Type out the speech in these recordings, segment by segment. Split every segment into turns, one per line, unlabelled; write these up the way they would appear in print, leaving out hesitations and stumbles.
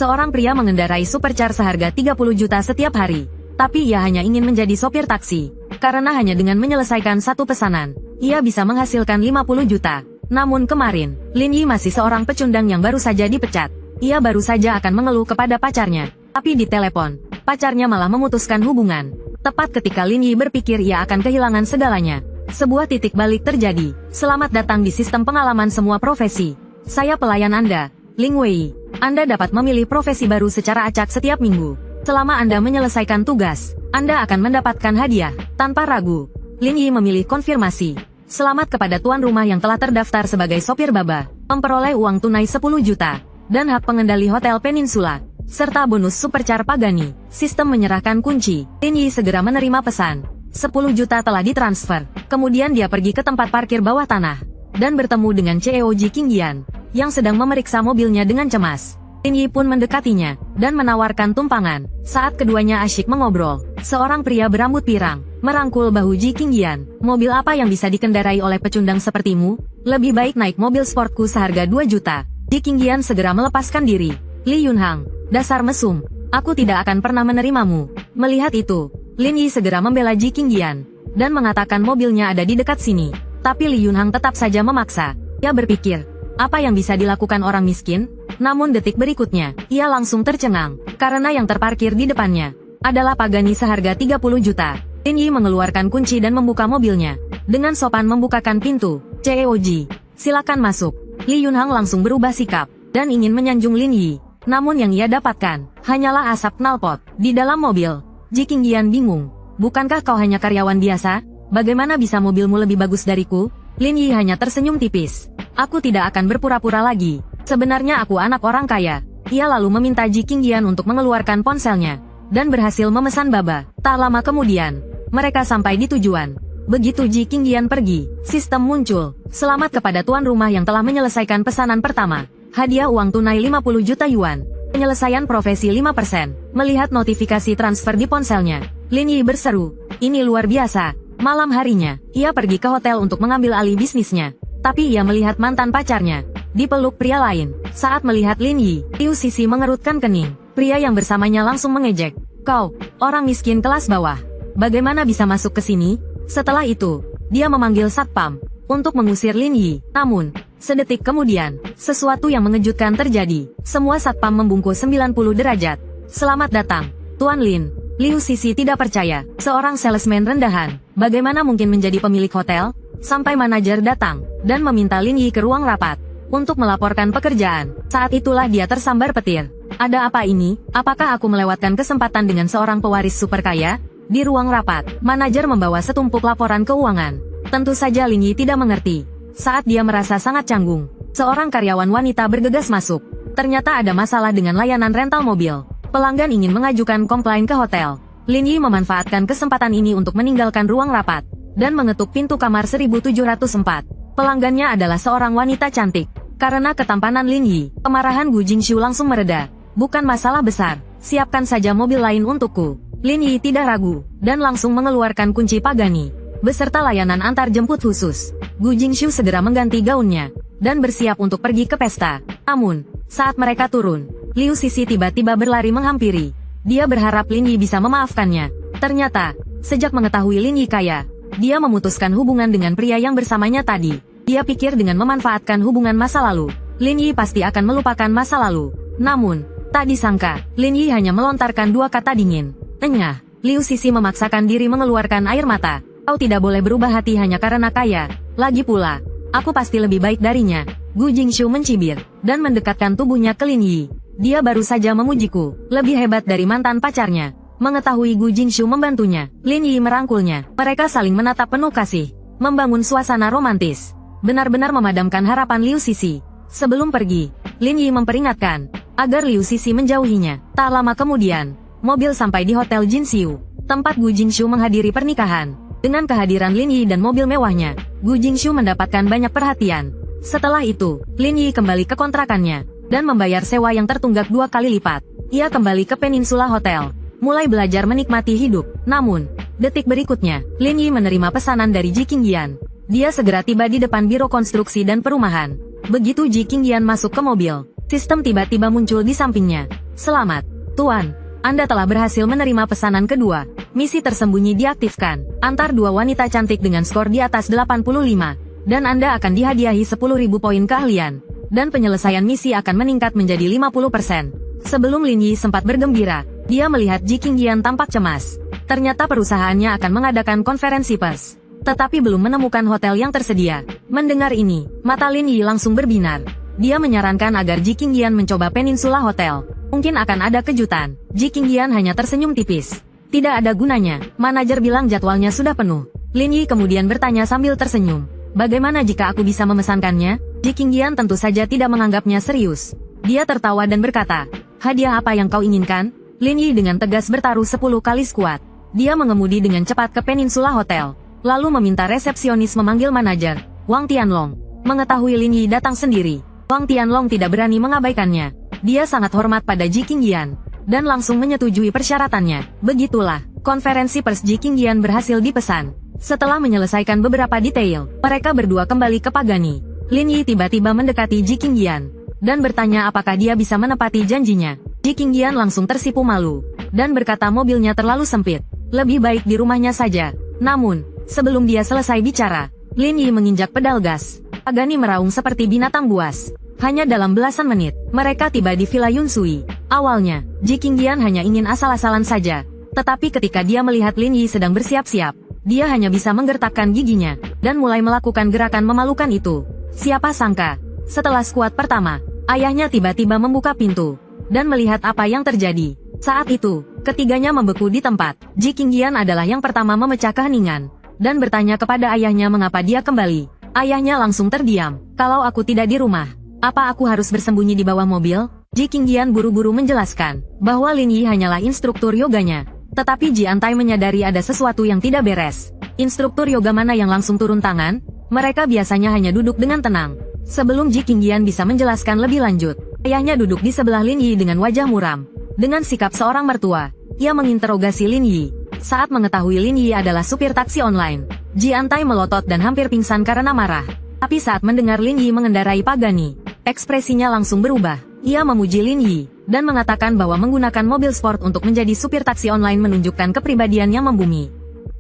Seorang pria mengendarai supercar seharga 30 juta setiap hari. Tapi ia hanya ingin menjadi sopir taksi. Karena hanya dengan menyelesaikan satu pesanan, ia bisa menghasilkan 50 juta. Namun kemarin, Lin Yi masih seorang pecundang yang baru saja dipecat. Ia baru saja akan mengeluh kepada pacarnya. Tapi di telepon, pacarnya malah memutuskan hubungan. Tepat ketika Lin Yi berpikir ia akan kehilangan segalanya, sebuah titik balik terjadi. Selamat datang di sistem pengalaman semua profesi. Saya pelayan Anda, Ling Wei. Anda dapat memilih profesi baru secara acak setiap minggu. Selama Anda menyelesaikan tugas, Anda akan mendapatkan hadiah. Tanpa ragu, Lin Yi memilih konfirmasi. Selamat kepada tuan rumah yang telah terdaftar sebagai sopir baba, memperoleh uang tunai 10 juta, dan hak pengendali Hotel Peninsula, serta bonus supercar Pagani. Sistem menyerahkan kunci. Lin Yi segera menerima pesan. 10 juta telah ditransfer. Kemudian dia pergi ke tempat parkir bawah tanah, dan bertemu dengan CEO Ji Qingyan, yang sedang memeriksa mobilnya dengan cemas. Lin Yi pun mendekatinya, dan menawarkan tumpangan. Saat keduanya asyik mengobrol, seorang pria berambut pirang merangkul bahu Ji Qingyan. Mobil apa yang bisa dikendarai oleh pecundang sepertimu? Lebih baik naik mobil sportku seharga 2 juta. Ji Qingyan segera melepaskan diri. Li Yunhang, dasar mesum. Aku tidak akan pernah menerimamu. Melihat itu, Lin Yi segera membela Ji Qingyan, dan mengatakan mobilnya ada di dekat sini. Tapi Li Yunhang tetap saja memaksa. Ia berpikir, apa yang bisa dilakukan orang miskin? Namun detik berikutnya, ia langsung tercengang, karena yang terparkir di depannya adalah Pagani seharga 30 juta. Lin Yi mengeluarkan kunci dan membuka mobilnya. Dengan sopan membukakan pintu. CEO Ji, silakan masuk. Li Yunhang langsung berubah sikap, dan ingin menyanjung Lin Yi. Namun yang ia dapatkan, hanyalah asap knalpot. Di dalam mobil, Ji Qingyan bingung. Bukankah kau hanya karyawan biasa? Bagaimana bisa mobilmu lebih bagus dariku? Lin Yi hanya tersenyum tipis. Aku tidak akan berpura-pura lagi. Sebenarnya aku anak orang kaya. Ia lalu meminta Ji Qingyan untuk mengeluarkan ponselnya, dan berhasil memesan baba. Tak lama kemudian, mereka sampai di tujuan. Begitu Ji Qingyan pergi, sistem muncul. Selamat kepada tuan rumah yang telah menyelesaikan pesanan pertama. Hadiah uang tunai 50 juta yuan. Penyelesaian profesi 5%. Melihat notifikasi transfer di ponselnya, Lin Yi berseru, ini luar biasa. Malam harinya, ia pergi ke hotel untuk mengambil alih bisnisnya. Tapi ia melihat mantan pacarnya dipeluk pria lain. Saat melihat Lin Yi, Liu Sisi mengerutkan kening. Pria yang bersamanya langsung mengejek. Kau, orang miskin kelas bawah. Bagaimana bisa masuk ke sini? Setelah itu, dia memanggil satpam untuk mengusir Lin Yi. Namun, sedetik kemudian, sesuatu yang mengejutkan terjadi. Semua satpam membungkuk 90 derajat. Selamat datang, Tuan Lin. Liu Sisi tidak percaya. Seorang salesman rendahan, bagaimana mungkin menjadi pemilik hotel? Sampai manajer datang, dan meminta Lin Yi ke ruang rapat untuk melaporkan pekerjaan. Saat itulah dia tersambar petir. Ada apa ini? Apakah aku melewatkan kesempatan dengan seorang pewaris super kaya? Di ruang rapat, manajer membawa setumpuk laporan keuangan. Tentu saja Lin Yi tidak mengerti. Saat dia merasa sangat canggung, seorang karyawan wanita bergegas masuk. Ternyata ada masalah dengan layanan rental mobil. Pelanggan ingin mengajukan komplain ke hotel. Lin Yi memanfaatkan kesempatan ini untuk meninggalkan ruang rapat, dan mengetuk pintu kamar 1704. Pelanggannya adalah seorang wanita cantik. Karena ketampanan Lin Yi, kemarahan Gu Jingshu langsung mereda. Bukan masalah besar, siapkan saja mobil lain untukku. Lin Yi tidak ragu, dan langsung mengeluarkan kunci Pagani, beserta layanan antar jemput khusus. Gu Jingshu segera mengganti gaunnya, dan bersiap untuk pergi ke pesta. Namun, saat mereka turun, Liu Sisi tiba-tiba berlari menghampiri. Dia berharap Lin Yi bisa memaafkannya. Ternyata, sejak mengetahui Lin Yi kaya, dia memutuskan hubungan dengan pria yang bersamanya tadi. Dia pikir dengan memanfaatkan hubungan masa lalu, Lin Yi pasti akan melupakan masa lalu. Namun, tak disangka, Lin Yi hanya melontarkan dua kata dingin. Enyah. Liu Sisi memaksakan diri mengeluarkan air mata. Kau tidak boleh berubah hati hanya karena kaya. Lagi pula, aku pasti lebih baik darinya. Gu Jingshu mencibir, dan mendekatkan tubuhnya ke Lin Yi. Dia baru saja memujiku, lebih hebat dari mantan pacarnya. Mengetahui Gu Jingshu membantunya, Lin Yi merangkulnya. Mereka saling menatap penuh kasih, membangun suasana romantis. Benar-benar memadamkan harapan Liu Sisi. Sebelum pergi, Lin Yi memperingatkan agar Liu Sisi menjauhinya. Tak lama kemudian, mobil sampai di Hotel Jinxiu, tempat Gu Jingshu menghadiri pernikahan. Dengan kehadiran Lin Yi dan mobil mewahnya, Gu Jingshu mendapatkan banyak perhatian. Setelah itu, Lin Yi kembali ke kontrakannya, dan membayar sewa yang tertunggak 2 kali lipat. Ia kembali ke Peninsula Hotel, mulai belajar menikmati hidup. Namun, detik berikutnya, Lin Yi menerima pesanan dari Ji Qingyan. Dia segera tiba di depan Biro Konstruksi dan Perumahan. Begitu Ji Qingyan masuk ke mobil, sistem tiba-tiba muncul di sampingnya. Selamat, Tuan. Anda telah berhasil menerima pesanan kedua. Misi tersembunyi diaktifkan. Antar dua wanita cantik dengan skor di atas 85. Dan Anda akan dihadiahi 10.000 poin keahlian. Dan penyelesaian misi akan meningkat menjadi 50%. Sebelum Lin Yi sempat bergembira, dia melihat Ji Qingyan tampak cemas. Ternyata perusahaannya akan mengadakan konferensi pers. Tetapi belum menemukan hotel yang tersedia. Mendengar ini, mata Lin Yi langsung berbinar. Dia menyarankan agar Ji Qingyan mencoba Peninsula Hotel. Mungkin akan ada kejutan. Ji Qingyan hanya tersenyum tipis. Tidak ada gunanya, manajer bilang jadwalnya sudah penuh. Lin Yi kemudian bertanya sambil tersenyum. Bagaimana jika aku bisa memesankannya? Ji Qingyan tentu saja tidak menganggapnya serius. Dia tertawa dan berkata, hadiah apa yang kau inginkan? Lin Yi dengan tegas bertaruh 10 kali skuad. Dia mengemudi dengan cepat ke Peninsula Hotel. Lalu meminta resepsionis memanggil manajer, Wang Tianlong. Mengetahui Lin Yi datang sendiri, Wang Tianlong tidak berani mengabaikannya. Dia sangat hormat pada Ji Qingyan, dan langsung menyetujui persyaratannya. Begitulah, konferensi pers Ji Qingyan berhasil dipesan. Setelah menyelesaikan beberapa detail, mereka berdua kembali ke Pagani. Lin Yi tiba-tiba mendekati Ji Qingyan, dan bertanya apakah dia bisa menepati janjinya. Ji Qingyan langsung tersipu malu, dan berkata mobilnya terlalu sempit. Lebih baik di rumahnya saja. Namun, sebelum dia selesai bicara, Lin Yi menginjak pedal gas. Pagani meraung seperti binatang buas. Hanya dalam belasan menit, mereka tiba di Villa Yunsui. Awalnya, Ji Qingyan hanya ingin asal-asalan saja. Tetapi ketika dia melihat Lin Yi sedang bersiap-siap, dia hanya bisa menggertakkan giginya, dan mulai melakukan gerakan memalukan itu. Siapa sangka, setelah skuad pertama, ayahnya tiba-tiba membuka pintu, dan melihat apa yang terjadi. Saat itu, ketiganya membeku di tempat. Ji Qingyan adalah yang pertama memecah keheningan, dan bertanya kepada ayahnya mengapa dia kembali. Ayahnya langsung terdiam. Kalau aku tidak di rumah, apa aku harus bersembunyi di bawah mobil? Ji Qingyan buru-buru menjelaskan bahwa Lin Yi hanyalah instruktur yoganya. Tetapi Ji Antai menyadari ada sesuatu yang tidak beres. Instruktur yoga mana yang langsung turun tangan? Mereka biasanya hanya duduk dengan tenang. Sebelum Ji Qingyan bisa menjelaskan lebih lanjut, ayahnya duduk di sebelah Lin Yi dengan wajah muram. Dengan sikap seorang mertua, ia menginterogasi Lin Yi. Saat mengetahui Lin Yi adalah supir taksi online, Ji Antai melotot dan hampir pingsan karena marah. Tapi saat mendengar Lin Yi mengendarai Pagani, ekspresinya langsung berubah. Ia memuji Lin Yi, dan mengatakan bahwa menggunakan mobil sport untuk menjadi supir taksi online menunjukkan kepribadian yang membumi.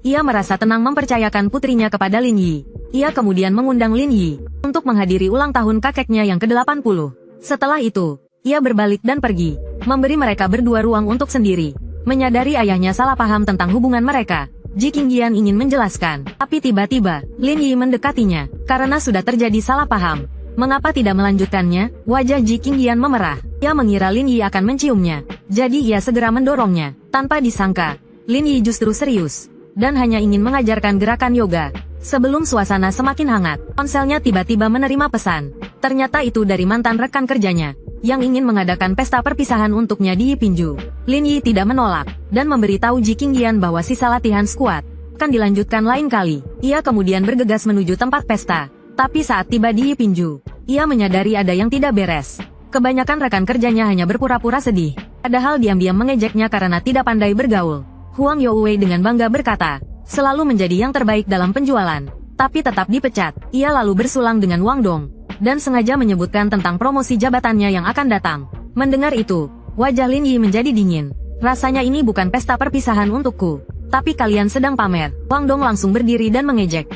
Ia merasa tenang mempercayakan putrinya kepada Lin Yi. Ia kemudian mengundang Lin Yi untuk menghadiri ulang tahun kakeknya yang ke-80. Setelah itu, ia berbalik dan pergi, memberi mereka berdua ruang untuk sendiri. Menyadari ayahnya salah paham tentang hubungan mereka, Ji Qingyan ingin menjelaskan, tapi tiba-tiba, Lin Yi mendekatinya, karena sudah terjadi salah paham. Mengapa tidak melanjutkannya? Wajah Ji Qingyan memerah. Ia mengira Lin Yi akan menciumnya. Jadi ia segera mendorongnya. Tanpa disangka, Lin Yi justru serius. Dan hanya ingin mengajarkan gerakan yoga. Sebelum suasana semakin hangat, ponselnya tiba-tiba menerima pesan. Ternyata itu dari mantan rekan kerjanya, yang ingin mengadakan pesta perpisahan untuknya di Yipinju. Lin Yi tidak menolak, dan memberitahu Ji Qingyan bahwa sisa latihan skuad akan dilanjutkan lain kali. Ia kemudian bergegas menuju tempat pesta. Tapi saat tiba di Yipinju, ia menyadari ada yang tidak beres. Kebanyakan rekan kerjanya hanya berpura-pura sedih, padahal diam-diam mengejeknya karena tidak pandai bergaul. Huang Youwei dengan bangga berkata, selalu menjadi yang terbaik dalam penjualan, tapi tetap dipecat. Ia lalu bersulang dengan Wang Dong, dan sengaja menyebutkan tentang promosi jabatannya yang akan datang. Mendengar itu, wajah Lin Yi menjadi dingin. Rasanya ini bukan pesta perpisahan untukku, tapi kalian sedang pamer. Wang Dong langsung berdiri dan mengejek.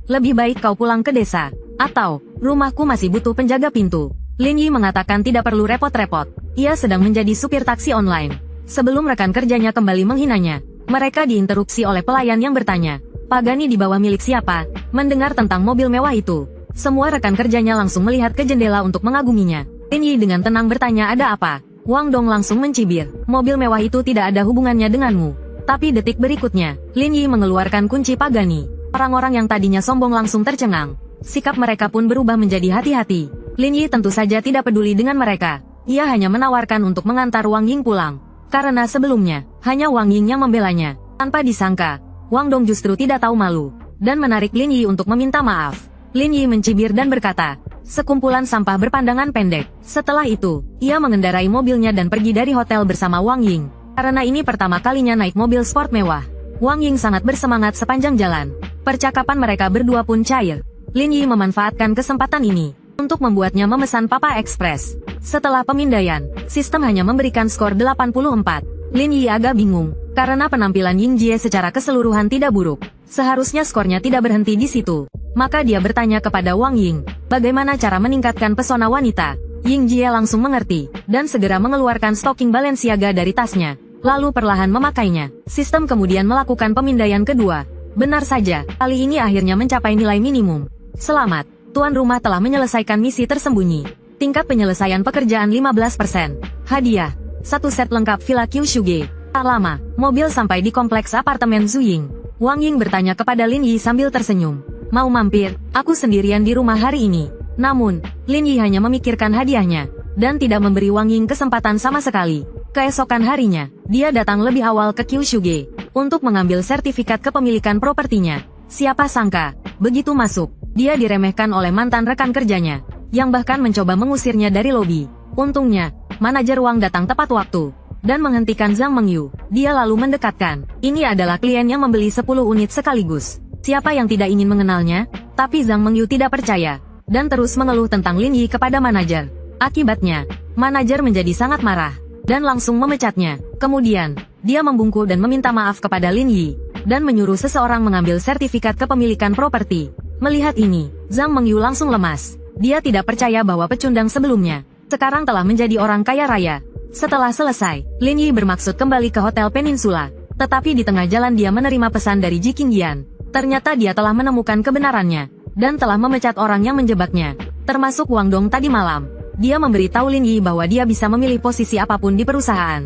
Lebih baik kau pulang ke desa, atau, rumahku masih butuh penjaga pintu. Lin Yi mengatakan tidak perlu repot-repot. Ia sedang menjadi supir taksi online. Sebelum rekan kerjanya kembali menghinanya, mereka diinterupsi oleh pelayan yang bertanya, Pagani di bawah milik siapa? Mendengar tentang mobil mewah itu, semua rekan kerjanya langsung melihat ke jendela untuk mengaguminya. Lin Yi dengan tenang bertanya ada apa? Wang Dong langsung mencibir, mobil mewah itu tidak ada hubungannya denganmu. Tapi detik berikutnya, Lin Yi mengeluarkan kunci Pagani. Orang-orang yang tadinya sombong langsung tercengang. Sikap mereka pun berubah menjadi hati-hati. Lin Yi tentu saja tidak peduli dengan mereka. Ia hanya menawarkan untuk mengantar Wang Ying pulang. Karena sebelumnya, hanya Wang Ying yang membelanya. Tanpa disangka, Wang Dong justru tidak tahu malu, dan menarik Lin Yi untuk meminta maaf. Lin Yi mencibir dan berkata, sekumpulan sampah berpandangan pendek. Setelah itu, ia mengendarai mobilnya dan pergi dari hotel bersama Wang Ying. Karena ini pertama kalinya naik mobil sport mewah, Wang Ying sangat bersemangat sepanjang jalan. Percakapan mereka berdua pun cair. Lin Yi memanfaatkan kesempatan ini untuk membuatnya memesan Papa Express. Setelah pemindaian, sistem hanya memberikan skor 84. Lin Yi agak bingung, karena penampilan Ying Jie secara keseluruhan tidak buruk. Seharusnya skornya tidak berhenti di situ. Maka dia bertanya kepada Wang Ying, bagaimana cara meningkatkan pesona wanita. Ying Jie langsung mengerti, dan segera mengeluarkan stocking Balenciaga dari tasnya. Lalu perlahan memakainya. Sistem kemudian melakukan pemindaian kedua. Benar saja, kali ini akhirnya mencapai nilai minimum. Selamat, tuan rumah telah menyelesaikan misi tersembunyi. Tingkat penyelesaian pekerjaan 15%. Hadiah, 1 set lengkap Villa Kyushuge. Tak lama, mobil sampai di kompleks apartemen Zuying. Wang Ying bertanya kepada Lin Yi sambil tersenyum. Mau mampir, aku sendirian di rumah hari ini. Namun, Lin Yi hanya memikirkan hadiahnya, dan tidak memberi Wang Ying kesempatan sama sekali. Keesokan harinya, dia datang lebih awal ke Kyushuge, untuk mengambil sertifikat kepemilikan propertinya. Siapa sangka, begitu masuk, dia diremehkan oleh mantan rekan kerjanya, yang bahkan mencoba mengusirnya dari lobi. Untungnya, manajer Wang datang tepat waktu, dan menghentikan Zhang Mengyu. Dia lalu mendekatkan, ini adalah klien yang membeli 10 unit sekaligus. Siapa yang tidak ingin mengenalnya? Tapi Zhang Mengyu tidak percaya, dan terus mengeluh tentang Lin Yi kepada manajer. Akibatnya, manajer menjadi sangat marah, dan langsung memecatnya. Kemudian, dia membungkuk dan meminta maaf kepada Lin Yi, dan menyuruh seseorang mengambil sertifikat kepemilikan properti. Melihat ini, Zhang Mengyu langsung lemas. Dia tidak percaya bahwa pecundang sebelumnya sekarang telah menjadi orang kaya raya. Setelah selesai, Lin Yi bermaksud kembali ke Hotel Peninsula. Tetapi di tengah jalan dia menerima pesan dari Ji Qingyan. Ternyata dia telah menemukan kebenarannya, dan telah memecat orang yang menjebaknya, termasuk Wang Dong tadi malam. Dia memberitahu Lin Yi bahwa dia bisa memilih posisi apapun di perusahaan,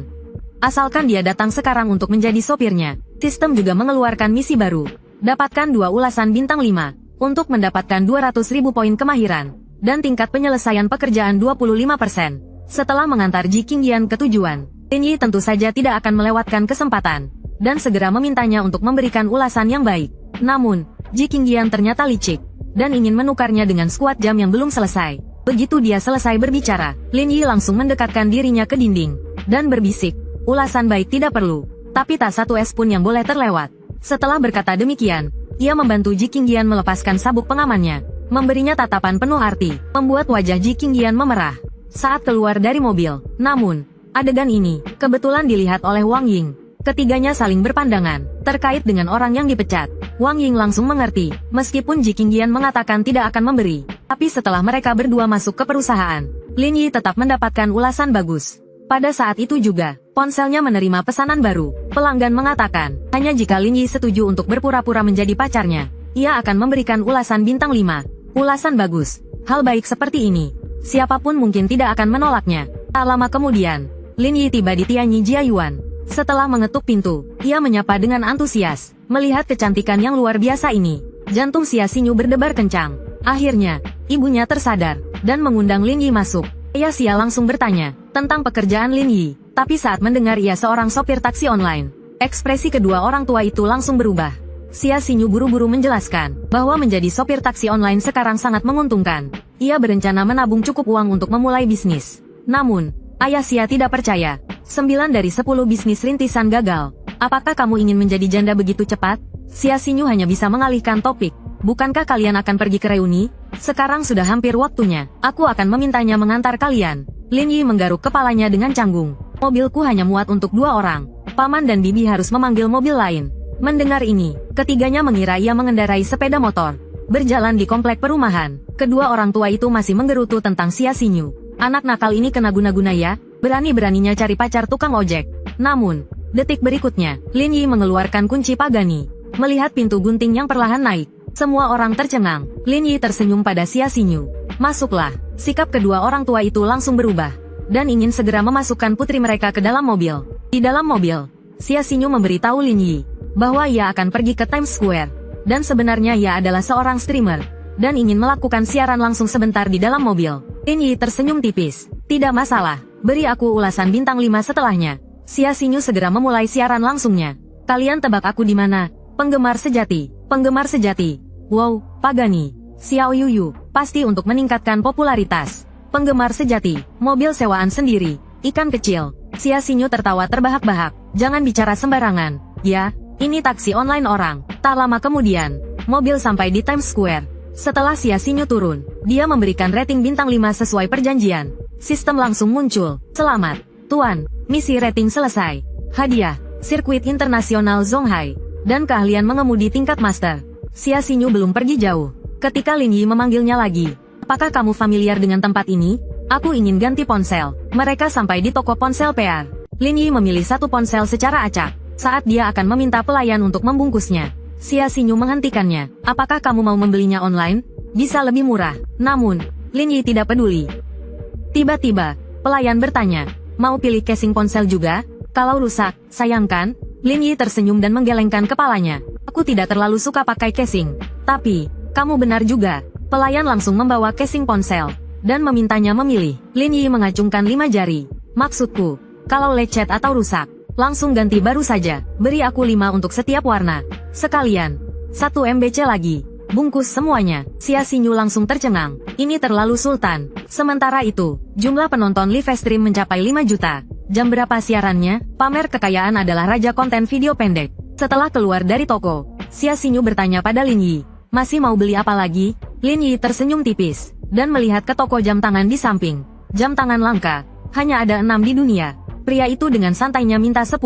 asalkan dia datang sekarang untuk menjadi sopirnya. Sistem juga mengeluarkan misi baru. Dapatkan 2 ulasan bintang 5, untuk mendapatkan 200.000 poin kemahiran, dan tingkat penyelesaian pekerjaan 25%. Setelah mengantar Ji Qingyan ke tujuan, Lin Yi tentu saja tidak akan melewatkan kesempatan, dan segera memintanya untuk memberikan ulasan yang baik. Namun, Ji Qingyan ternyata licik, dan ingin menukarnya dengan skuad jam yang belum selesai. Begitu dia selesai berbicara, Lin Yi langsung mendekatkan dirinya ke dinding, dan berbisik, ulasan baik tidak perlu, tapi tak satu es pun yang boleh terlewat. Setelah berkata demikian, ia membantu Ji Qingyan melepaskan sabuk pengamannya, memberinya tatapan penuh arti, membuat wajah Ji Qingyan memerah saat keluar dari mobil. Namun, adegan ini kebetulan dilihat oleh Wang Ying. Ketiganya saling berpandangan terkait dengan orang yang dipecat. Wang Ying langsung mengerti, meskipun Ji Qingyan mengatakan tidak akan memberi, tapi setelah mereka berdua masuk ke perusahaan, Lin Yi tetap mendapatkan ulasan bagus. Pada saat itu juga, ponselnya menerima pesanan baru. Pelanggan mengatakan, hanya jika Lin Yi setuju untuk berpura-pura menjadi pacarnya, ia akan memberikan ulasan bintang 5. Ulasan bagus. Hal baik seperti ini, siapapun mungkin tidak akan menolaknya. Tak lama kemudian, Lin Yi tiba di Tianyi Jiayuan. Setelah mengetuk pintu, ia menyapa dengan antusias. Melihat kecantikan yang luar biasa ini, jantung Xia Xinyu berdebar kencang. Akhirnya, ibunya tersadar, dan mengundang Lin Yi masuk. Ayah Xia langsung bertanya tentang pekerjaan Lin Yi, tapi saat mendengar ia seorang sopir taksi online, ekspresi kedua orang tua itu langsung berubah. Xia Xinyu buru-buru menjelaskan bahwa menjadi sopir taksi online sekarang sangat menguntungkan. Ia berencana menabung cukup uang untuk memulai bisnis. Namun, ayah Xia tidak percaya. 9 dari 10 bisnis rintisan gagal. Apakah kamu ingin menjadi janda begitu cepat? Xia Xinyu hanya bisa mengalihkan topik. Bukankah kalian akan pergi ke reuni? Sekarang sudah hampir waktunya. Aku akan memintanya mengantar kalian. Lin Yi menggaruk kepalanya dengan canggung. Mobilku hanya muat untuk 2 orang. Paman dan bibi harus memanggil mobil lain. Mendengar ini, ketiganya mengira ia mengendarai sepeda motor. Berjalan di komplek perumahan, kedua orang tua itu masih menggerutu tentang Xia Xinyu. Anak nakal ini kena guna-guna ya, berani-beraninya cari pacar tukang ojek. Namun, detik berikutnya, Lin Yi mengeluarkan kunci Pagani. Melihat pintu gunting yang perlahan naik, semua orang tercengang. Lin Yi tersenyum pada Xia Xinyu. Masuklah. Sikap kedua orang tua itu langsung berubah, dan ingin segera memasukkan putri mereka ke dalam mobil. Di dalam mobil, Xia Xinyu memberitahu Lin Yi bahwa ia akan pergi ke Times Square, dan sebenarnya ia adalah seorang streamer, dan ingin melakukan siaran langsung sebentar di dalam mobil. Lin Yi tersenyum tipis. Tidak masalah, beri aku ulasan bintang 5 setelahnya. Xia Xinyu segera memulai siaran langsungnya. Kalian tebak aku di mana? Penggemar sejati. Penggemar sejati. Wow, Pagani. Xiao Yuyu, pasti untuk meningkatkan popularitas. Penggemar sejati, mobil sewaan sendiri, ikan kecil. Xia Xinyu tertawa terbahak-bahak. Jangan bicara sembarangan, ya. Ini taksi online orang. Tak lama kemudian, mobil sampai di Times Square. Setelah Xia Xinyu turun, dia memberikan rating bintang 5 sesuai perjanjian. Sistem langsung muncul. Selamat, Tuan. Misi rating selesai. Hadiah, sirkuit internasional Zonghai, dan keahlian mengemudi tingkat master. Xia Xinyu belum pergi jauh. Ketika Lin Yi memanggilnya lagi. Apakah kamu familiar dengan tempat ini? Aku ingin ganti ponsel. Mereka sampai di toko ponsel PR. Lin Yi memilih satu ponsel secara acak. Saat dia akan meminta pelayan untuk membungkusnya, Xia Xinyu menghentikannya. Apakah kamu mau membelinya online? Bisa lebih murah. Namun, Lin Yi tidak peduli. Tiba-tiba, pelayan bertanya, mau pilih casing ponsel juga? Kalau rusak, sayangkan. Lin Yi tersenyum dan menggelengkan kepalanya. Aku tidak terlalu suka pakai casing. Tapi, kamu benar juga. Pelayan langsung membawa casing ponsel dan memintanya memilih. Lin Yi mengacungkan 5 jari. Maksudku, kalau lecet atau rusak, langsung ganti baru saja. Beri aku 5 untuk setiap warna. Sekalian, 1 MBC lagi. Bungkus semuanya. Xia Xinyu langsung tercengang. Ini terlalu sultan. Sementara itu, jumlah penonton live stream mencapai 5 juta. Jam berapa siarannya? Pamer kekayaan adalah raja konten video pendek. Setelah keluar dari toko, Xia Xinyu bertanya pada Lin Yi, masih mau beli apa lagi? Lin Yi tersenyum tipis, dan melihat ke toko jam tangan di samping. Jam tangan langka, hanya ada 6 di dunia. Pria itu dengan santainya minta 10.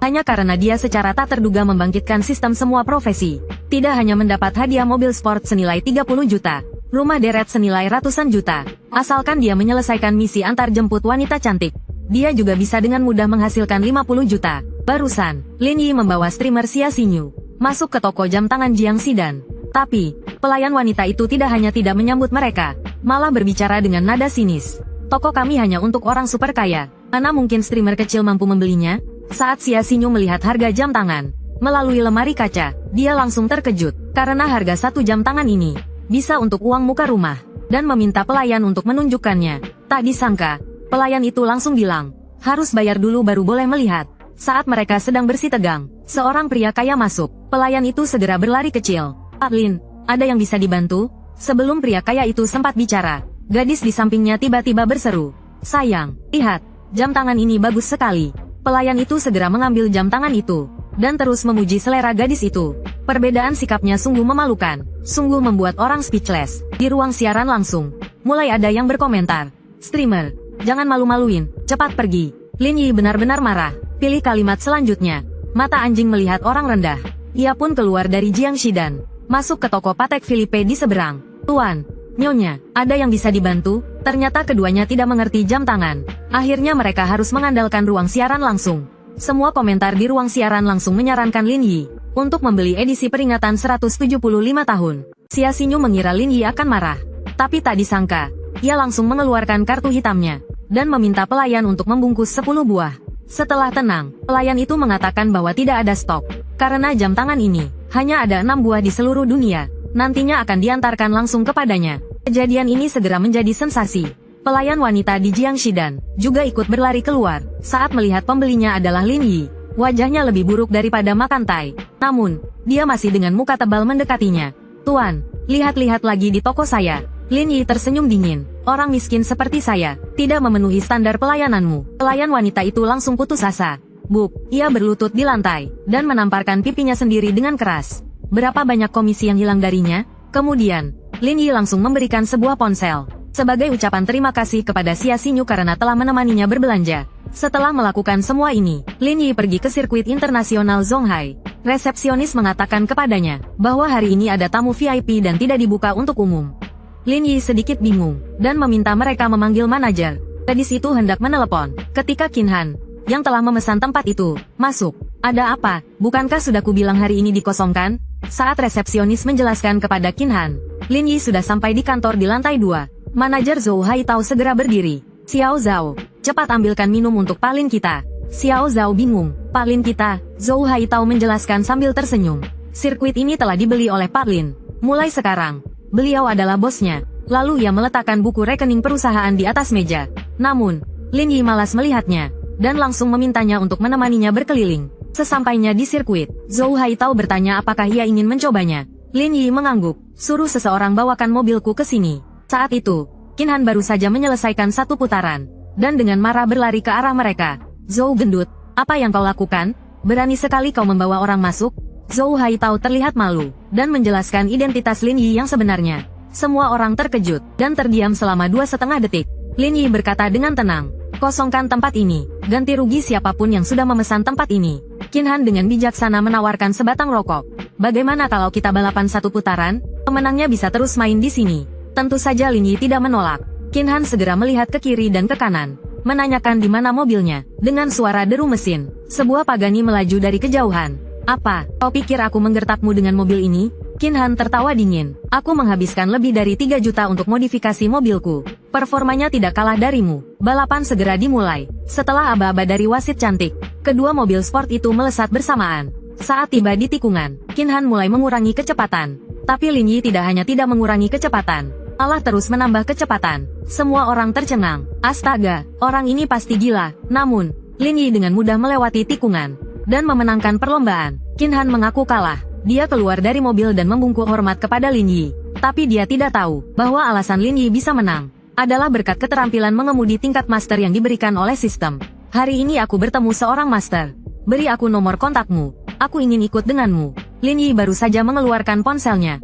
Hanya karena dia secara tak terduga membangkitkan sistem semua profesi. Tidak hanya mendapat hadiah mobil sport senilai 30 juta, rumah deret senilai ratusan juta. Asalkan dia menyelesaikan misi antar jemput wanita cantik, dia juga bisa dengan mudah menghasilkan 50 juta. Barusan, Lin Yi membawa streamer Xia Xinyu masuk ke toko jam tangan Jiang Xidan. Tapi, pelayan wanita itu tidak hanya tidak menyambut mereka, malah berbicara dengan nada sinis. Toko kami hanya untuk orang super kaya. Mana mungkin streamer kecil mampu membelinya? Saat Xia Xinyu melihat harga jam tangan melalui lemari kaca, dia langsung terkejut, karena harga satu jam tangan ini bisa untuk uang muka rumah, dan meminta pelayan untuk menunjukkannya. Tak disangka, pelayan itu langsung bilang, harus bayar dulu baru boleh melihat. Saat mereka sedang bersih tegang, seorang pria kaya masuk. Pelayan itu segera berlari kecil. Pak Lin, ada yang bisa dibantu? Sebelum pria kaya itu sempat bicara, gadis di sampingnya tiba-tiba berseru, sayang, lihat, jam tangan ini bagus sekali. Pelayan itu segera mengambil jam tangan itu, dan terus memuji selera gadis itu. Perbedaan sikapnya sungguh memalukan, sungguh membuat orang speechless. Di ruang siaran langsung, mulai ada yang berkomentar, streamer, jangan malu-maluin, cepat pergi. Lin Yi benar-benar marah, pilih kalimat selanjutnya. Mata anjing melihat orang rendah. Ia pun keluar dari Jiang Xidan, masuk ke toko Patek Philippe di seberang. Tuan, Nyonya, ada yang bisa dibantu? Ternyata keduanya tidak mengerti jam tangan. Akhirnya mereka harus mengandalkan ruang siaran langsung. Semua komentar di ruang siaran langsung menyarankan Lin Yi untuk membeli edisi peringatan 175 tahun. Xia Xinyu mengira Lin Yi akan marah, tapi tak disangka, ia langsung mengeluarkan kartu hitamnya dan meminta pelayan untuk membungkus 10 buah. Setelah tenang, pelayan itu mengatakan bahwa tidak ada stok, karena jam tangan ini hanya ada 6 buah di seluruh dunia. Nantinya akan diantarkan langsung kepadanya. Kejadian ini segera menjadi sensasi. Pelayan wanita di Jiang Xidan juga ikut berlari keluar saat melihat pembelinya adalah Lin Yi. Wajahnya lebih buruk daripada makan tai. Namun, dia masih dengan muka tebal mendekatinya. Tuan, lihat-lihat lagi di toko saya. Lin Yi tersenyum dingin. Orang miskin seperti saya tidak memenuhi standar pelayananmu. Pelayan wanita itu langsung putus asa. Buk, ia berlutut di lantai dan menamparkan pipinya sendiri dengan keras. Berapa banyak komisi yang hilang darinya? Kemudian, Lin Yi langsung memberikan sebuah ponsel sebagai ucapan terima kasih kepada Xia Xinyu karena telah menemaninya berbelanja. Setelah melakukan semua ini, Lin Yi pergi ke sirkuit internasional Zonghai. Resepsionis mengatakan kepadanya bahwa hari ini ada tamu VIP dan tidak dibuka untuk umum. Lin Yi sedikit bingung dan meminta mereka memanggil manajer. Gadis itu hendak menelepon ketika Qin Han, yang telah memesan tempat itu, masuk. Ada apa? Bukankah sudah kubilang hari ini dikosongkan? Saat resepsionis menjelaskan kepada Qin Han, Lin Yi sudah sampai di kantor di lantai 2. Manajer Zhou Haitao segera berdiri. Xiao Zhao, cepat ambilkan minum untuk Pak Lin kita. Xiao Zhao bingung. Pak Lin kita, Zhou Haitao menjelaskan sambil tersenyum. Sirkuit ini telah dibeli oleh Pak Lin. Mulai sekarang, beliau adalah bosnya. Lalu ia meletakkan buku rekening perusahaan di atas meja. Namun, Lin Yi malas melihatnya, dan langsung memintanya untuk menemaninya berkeliling. Sesampainya di sirkuit, Zhou Haitao bertanya apakah ia ingin mencobanya. Lin Yi mengangguk, suruh seseorang bawakan mobilku ke sini. Saat itu, Qin Han baru saja menyelesaikan satu putaran, dan dengan marah berlari ke arah mereka. Zhou gendut, apa yang kau lakukan? Berani sekali kau membawa orang masuk? Zhou Haitao terlihat malu, dan menjelaskan identitas Lin Yi yang sebenarnya. Semua orang terkejut, dan terdiam selama 2,5 detik. Lin Yi berkata dengan tenang. Kosongkan tempat ini. Ganti rugi siapapun yang sudah memesan tempat ini. Qin Han dengan bijaksana menawarkan sebatang rokok. Bagaimana kalau kita balapan satu putaran? Pemenangnya bisa terus main di sini. Tentu saja Lin Yi tidak menolak. Qin Han segera melihat ke kiri dan ke kanan. Menanyakan di mana mobilnya. Dengan suara deru mesin, sebuah Pagani melaju dari kejauhan. Apa, kau pikir aku menggertakmu dengan mobil ini? Qin Han tertawa dingin. Aku menghabiskan lebih dari 3 juta untuk modifikasi mobilku. Performanya tidak kalah darimu. Balapan segera dimulai. Setelah aba-aba dari wasit cantik, kedua mobil sport itu melesat bersamaan. Saat tiba di tikungan, Qin Han mulai mengurangi kecepatan. Tapi Lin Yi tidak hanya tidak mengurangi kecepatan, malah terus menambah kecepatan. Semua orang tercengang. Astaga, orang ini pasti gila. Namun, Lin Yi dengan mudah melewati tikungan dan memenangkan perlombaan. Qin Han mengaku kalah. Dia keluar dari mobil dan membungkuk hormat kepada Lin Yi. Tapi dia tidak tahu bahwa alasan Lin Yi bisa menang adalah berkat keterampilan mengemudi tingkat master yang diberikan oleh sistem. Hari ini aku bertemu seorang master. Beri aku nomor kontakmu. Aku ingin ikut denganmu. Lin Yi baru saja mengeluarkan ponselnya.